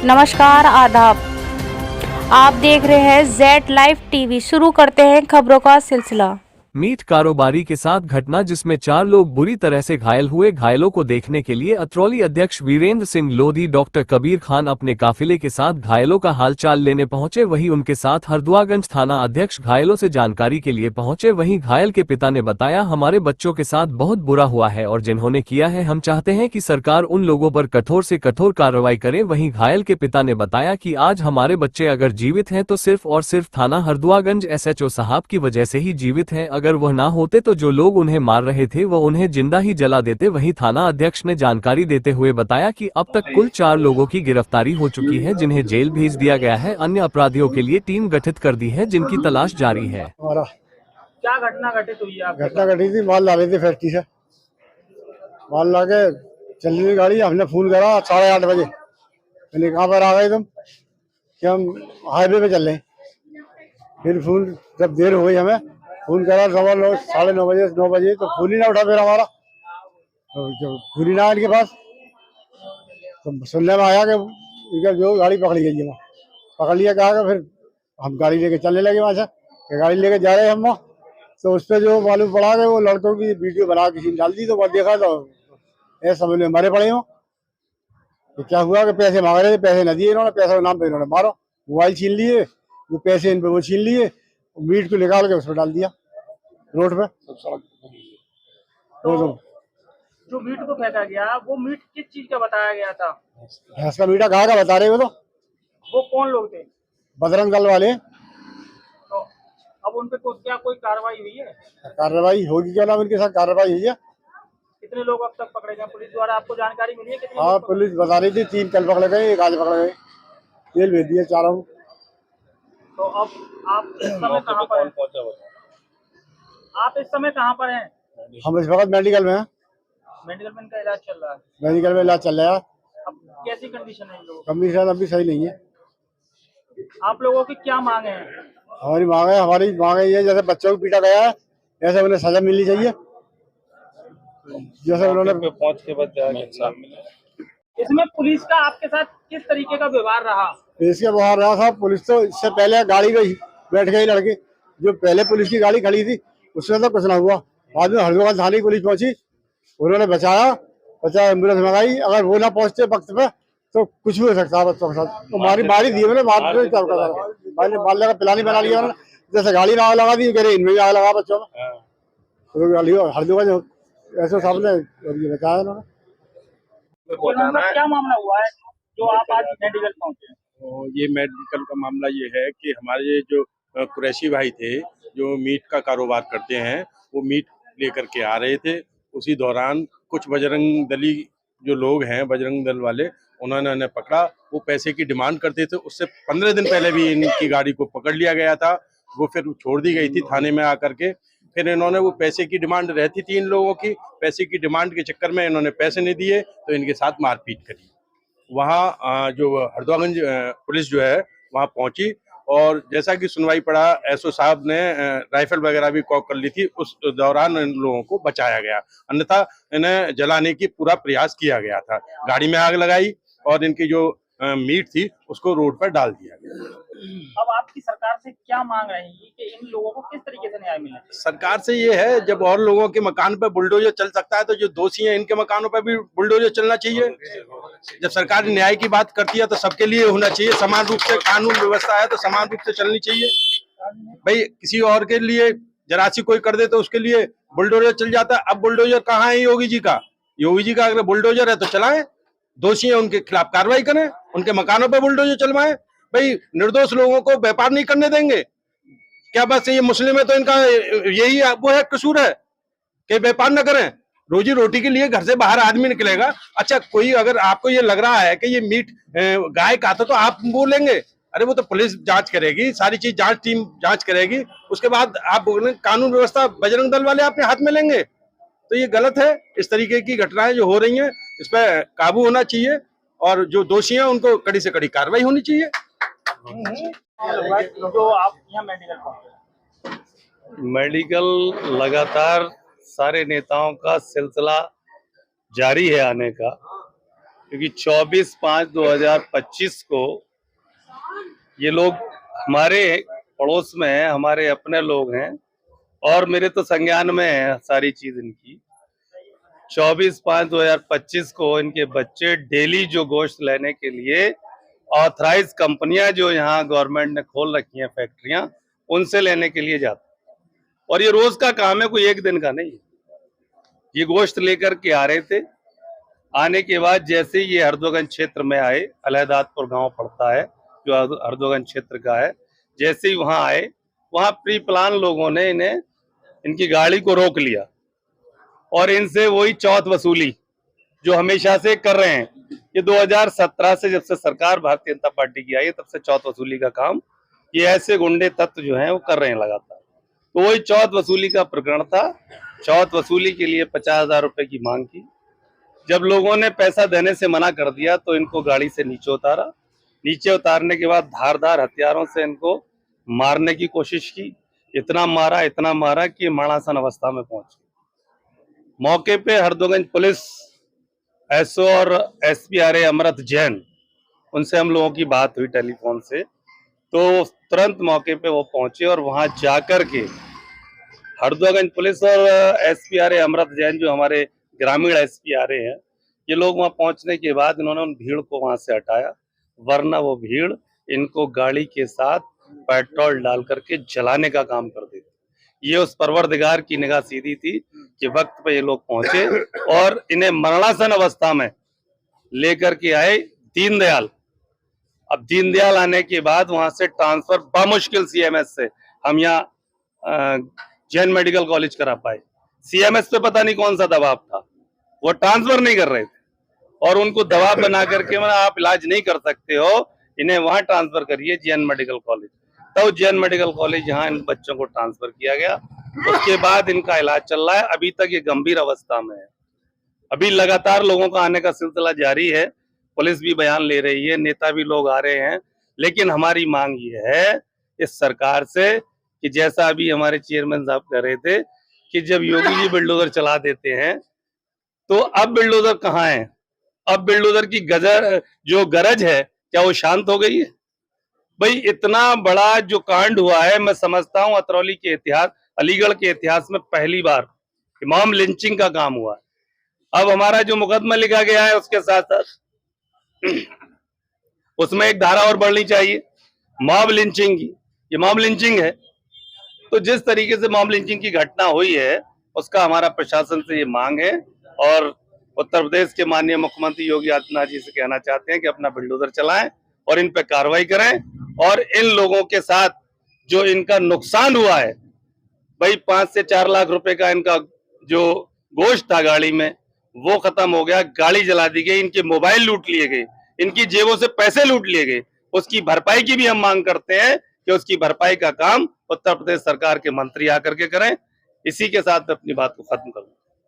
नमस्कार, आदाब। आप देख रहे हैं जेड लाइव टीवी। शुरू करते हैं खबरों का सिलसिला। मीट कारोबारी के साथ घटना जिसमें 4 लोग बुरी तरह से घायल हुए। घायलों को देखने के लिए अतरौली अध्यक्ष वीरेंद्र सिंह लोधी डॉक्टर कबीर खान अपने काफिले के साथ घायलों का हालचाल लेने पहुंचे। वहीं उनके साथ हरदुआगंज थाना अध्यक्ष घायलों से जानकारी के लिए पहुंचे। वहीं घायल के पिता ने बताया, हमारे बच्चों के साथ बहुत बुरा हुआ है और जिन्होंने किया है हम चाहते हैं कि सरकार उन लोगों पर कठोर से कठोर कार्रवाई करे। वहीं घायल के पिता ने बताया कि आज हमारे बच्चे अगर जीवित हैं तो सिर्फ और सिर्फ थाना हरदुआगंज एसएचओ साहब की वजह से ही जीवित हैं। अगर वह ना होते तो जो लोग उन्हें मार रहे थे वह उन्हें जिंदा ही जला देते। वहीं थाना अध्यक्ष ने जानकारी देते हुए बताया कि अब तक कुल 4 लोगों की गिरफ्तारी हो चुकी है, जिन्हें जेल भेज दिया गया है। अन्य अपराधियों के लिए टीम गठित कर दी है, जिनकी तलाश जारी है। क्या घटना घटित हुई है? घटना घटी थी, माल ला रही थी फैक्ट्री से। माल ला के चल रही गाड़ी, हमने फोन करा 8:30 बजे। मैंने कहाँ पर आ गए तुम? कि हम हाईवे पे चल रहे हैं। फिर फोन जब देर हो गई, हमें फोन करा 9:30 बजे 9 बजे, तो फोन ही ना उठा फिर हमारा। तो जो फोन ही ना इनके पास, तो सुनने में आया कि इनका जो गाड़ी पकड़ी गई है, वहाँ पकड़ लिया। कहा फिर हम गाड़ी लेके चलने लगे वहाँ से। गाड़ी लेके जा रहे हैं हम वहाँ, तो उस पर जो मालूम पड़ा कि वो लड़कों की वीडियो बना किसी ने डाल दी। तो वह देखा तो ऐसे समझ में मरे पड़े हो। तो क्या हुआ कि पैसे मांग रहे थे, पैसे न दिए इन्होंने। पैसे के नाम पे इन्होंने मारो, मोबाइल छीन लिए, जो पैसे इन पे वो छीन लिए, मीट को निकाल के उस पर डाल दिया रोड पे। तो जो मीट को फेंका गया, वो मीट किस चीज का बताया गया था? भैंस का मीठा गाय का बता रहे हो। तो वो कौन लोग थे? बजरंग दल वाले। तो अब उन पे क्या कोई कार्रवाई हुई है? कार्रवाई होगी, क्या नाम उनके साथ कार्रवाई हुई है। कितने लोग अब तक पकड़े गए? पुलिस द्वारा आपको जानकारी मिली है कितने हाँ, लोग पुलिस बता रही थी 3 कल पकड़े गए, 1 आज पकड़े गए, जेल भेज दिए चारों। तो अब आप इस समय कहाँ पर हैं? आप इस समय कहाँ पर हैं? हम इस वक्त मेडिकल में हैं। मेडिकल में इनका इलाज चल रहा है। मेडिकल में इलाज चल रहा है। अब कैसी कंडीशन है इन लोगों कंडीशन अभी सही नहीं है। की? आप लोगों की क्या मांगे हैं? हमारी मांग है ये, जैसे बच्चों को पीटा गया है ऐसे उन्हें सजा मिलनी चाहिए। जैसे उन्होंने पहुंच के बाद इसमें पुलिस का आपके साथ किस तरीके का व्यवहार रहा? इसके बाहर रहा था। पुलिस तो इससे पहले गाड़ी में बैठ गई लड़के, जो पहले पुलिस की गाड़ी खड़ी थी उसमें तो कुछ ना हुआ। बाद में हरिद्वार थाने की पुलिस पहुंची, उन्होंने बचाया एम्बुलेंस मंगाई। अगर वो ना पहुंचते वक्त पे तो कुछ भी हो सकता है बच्चों के साथ। तो मारी दी उन्होंने, मार लगा, पिलानी बना लिया उन्होंने। जैसे गाड़ी में आग लगा दी, कह रहे इनमें भी आग लगा बच्चों में। तो हरिद्वार ऐसे सामने बचाया उन्होंने। क्या मामला हुआ है जो आप आज मेडिकल पहुंचे? तो ये मेडिकल का मामला ये है कि हमारे जो कुरैशी भाई थे, जो मीट का कारोबार करते हैं, वो मीट लेकर के आ रहे थे। उसी दौरान कुछ बजरंग दली जो लोग हैं, बजरंग दल वाले, उन्होंने उन्हें पकड़ा। वो पैसे की डिमांड करते थे। उससे 15 दिन पहले भी इनकी गाड़ी को पकड़ लिया गया था। वो फिर छोड़ दी गई थी थाने में आकर के। फिर इन्होंने वो पैसे की डिमांड रहती थी इन लोगों की, पैसे की डिमांड के चक्कर में इन्होंने पैसे नहीं दिए तो इनके साथ मारपीट करी। वहाँ जो हरदुआगंज पुलिस जो है वहाँ पहुंची, और जैसा कि सुनवाई पड़ा, एसओ साहब ने राइफल वगैरह भी कॉक कर ली थी। उस दौरान इन लोगों को बचाया गया, अन्यथा इन्हें जलाने की पूरा प्रयास किया गया था। गाड़ी में आग लगाई और इनकी जो मीट थी उसको रोड पर डाल दिया गया। अब आपकी सरकार से क्या मांग रहेगी कि इन लोगों को किस तरीके से न्याय मिले? सरकार से ये है, जब और लोगों के मकान पर बुलडोजर चल सकता है तो जो दोषी हैं इनके मकानों पर भी बुलडोजर चलना चाहिए। जब सरकार न्याय की बात करती है तो सबके लिए होना चाहिए, समान रूप से कानून व्यवस्था है तो समान रूप से चलनी चाहिए। भाई किसी और के लिए जरा सी कोई कर दे तो उसके लिए बुलडोजर चल जाता है। अब बुलडोजर कहाँ है योगी जी का? योगी जी का अगर बुलडोजर है तो चलाएं, दोषी है उनके खिलाफ कार्रवाई करें, उनके मकानों पर बुलडोजर चलवाएं। भाई निर्दोष लोगों को व्यापार नहीं करने देंगे क्या? बस ये मुस्लिम है तो इनका यही वो है, कसूर है कि व्यापार न करें? रोजी रोटी के लिए घर से बाहर आदमी निकलेगा। अच्छा, कोई अगर आपको ये लग रहा है कि ये मीट गाय का था तो आप बोलेंगे, अरे वो तो पुलिस जांच करेगी, सारी चीज जांच टीम जांच करेगी, उसके बाद आप बोलेंगे कानून व्यवस्था बजरंग दल वाले अपने हाथ में लेंगे। तो ये गलत है। इस तरीके की घटनाएं जो हो रही हैं इस पर काबू होना चाहिए और जो दोषी हैं उनको कड़ी से कड़ी कार्रवाई होनी चाहिए। जो आप यहाँ मेडिकल पहुंचे? मेडिकल लगातार सारे नेताओं का सिलसिला जारी है आने का। क्योंकि 24/5/2025 को ये लोग हमारे पड़ोस में हैं, हमारे अपने लोग हैं और मेरे तो संज्ञान में है सारी चीज इनकी। 24/5/2025 को इनके बच्चे डेली जो गोश्त लेने के लिए ऑथराइज कंपनियां जो यहाँ गवर्नमेंट ने खोल रखी हैं फैक्ट्रियां, उनसे लेने के लिए जाते हैं। और ये रोज का काम है, कोई एक दिन का नहीं है। ये गोश्त लेकर के आ रहे थे। आने के बाद जैसे ही ये हरदोगंज क्षेत्र में आए, अलहदादपुर गांव पड़ता है जो हरदोगंज क्षेत्र का है, जैसे ही वहां आए, वहां प्री प्लान लोगों ने इन्हें इनकी गाड़ी को रोक लिया और इनसे वही चौथ वसूली जो हमेशा से कर रहे हैं। ये 2017 से जब से सरकार भारतीय जनता पार्टी की आई है, तब से चौथ वसूली का काम ये ऐसे गुंडे तत्व जो हैं वो कर रहे हैं लगातार। तो वही चौथ वसूली का प्रकरण था। चौथ वसूली के लिए 50,000 रुपए की मांग की। जब लोगों ने पैसा देने से मना कर दिया तो इनको गाड़ी से नीचे उतारा। नीचे उतारने के बाद धारदार हथियारों से इनको मारने की कोशिश की। इतना मारा कि मरणासन अवस्था में पहुंच गए। मौके पे हरदोगंज पुलिस एसओ और एसपीआरए अमृत जैन, उनसे हम लोगों की बात हुई टेलीफोन से, तो तुरंत मौके पे वो पहुंचे और वहां जाकर के हरदोगंज पुलिस और एसपीआरए अमृत जैन जो हमारे ग्रामीण एसपीआरए हैं, ये लोग वहां पहुंचने के बाद इन्होंने उन भीड़ को वहां से हटाया, वरना वो भीड़ इनको गाड़ी के साथ पेट्रोल डाल करके जलाने का काम कर देती। ये उस परवरदिगार की निगाह सीधी थी कि वक्त पे ये लोग पहुंचे और इन्हें मरणासन अवस्था में लेकर के आए दीनदयाल। अब दीनदयाल आने के बाद वहां से ट्रांसफर बामुश्किल सीएमएस से हम यहाँ जैन मेडिकल कॉलेज करा पाए। सीएमएस पे पता नहीं कौन सा दबाव था, वो ट्रांसफर नहीं कर रहे थे और उनको दबाव बना करके मैंने आप इलाज नहीं कर सकते हो, इन्हें वहां ट्रांसफर करिए जैन मेडिकल कॉलेज। तो जैन मेडिकल कॉलेज यहाँ इन बच्चों को ट्रांसफर किया गया। उसके बाद इनका इलाज चल रहा है। अभी तक ये गंभीर अवस्था में है। अभी लगातार लोगों का आने का सिलसिला जारी है। पुलिस भी बयान ले रही है, नेता भी लोग आ रहे हैं, लेकिन हमारी मांग ये है इस सरकार से कि जैसा अभी हमारे चेयरमैन साहब कह रहे थे कि जब योगी जी बुलडोजर चला देते हैं तो अब बुलडोजर कहाँ है? अब बुलडोजर की गरज है, क्या वो शांत हो गई है? भाई इतना बड़ा जो कांड हुआ है, मैं समझता हूं अतरौली के इतिहास, अलीगढ़ के इतिहास में पहली बार इमाम लिंचिंग का काम हुआ है। अब हमारा जो मुकदमा लिखा गया है उसके साथ साथ उसमें एक धारा और बढ़नी चाहिए मॉब लिंचिंग की। ये मॉब लिंचिंग है। तो जिस तरीके से मॉब लिंचिंग की घटना हुई है उसका हमारा प्रशासन से ये मांग है और उत्तर प्रदेश के माननीय मुख्यमंत्री योगी आदित्यनाथ जी से कहना चाहते हैं कि अपना बुलडोजर चलाएं और इन पे कार्रवाई करें और इन लोगों के साथ जो इनका नुकसान हुआ है, भाई 5 से 4 लाख रुपए का इनका जो गोश्त था गाड़ी में वो खत्म हो गया, गाड़ी जला दी गई, इनके मोबाइल लूट लिए गए, इनकी जेबों से पैसे लूट लिए गए। उसकी भरपाई की भी हम मांग करते हैं कि उसकी भरपाई का काम उत्तर प्रदेश सरकार के मंत्री आकर के करें। इसी के साथ अपनी बात को खत्म करूं।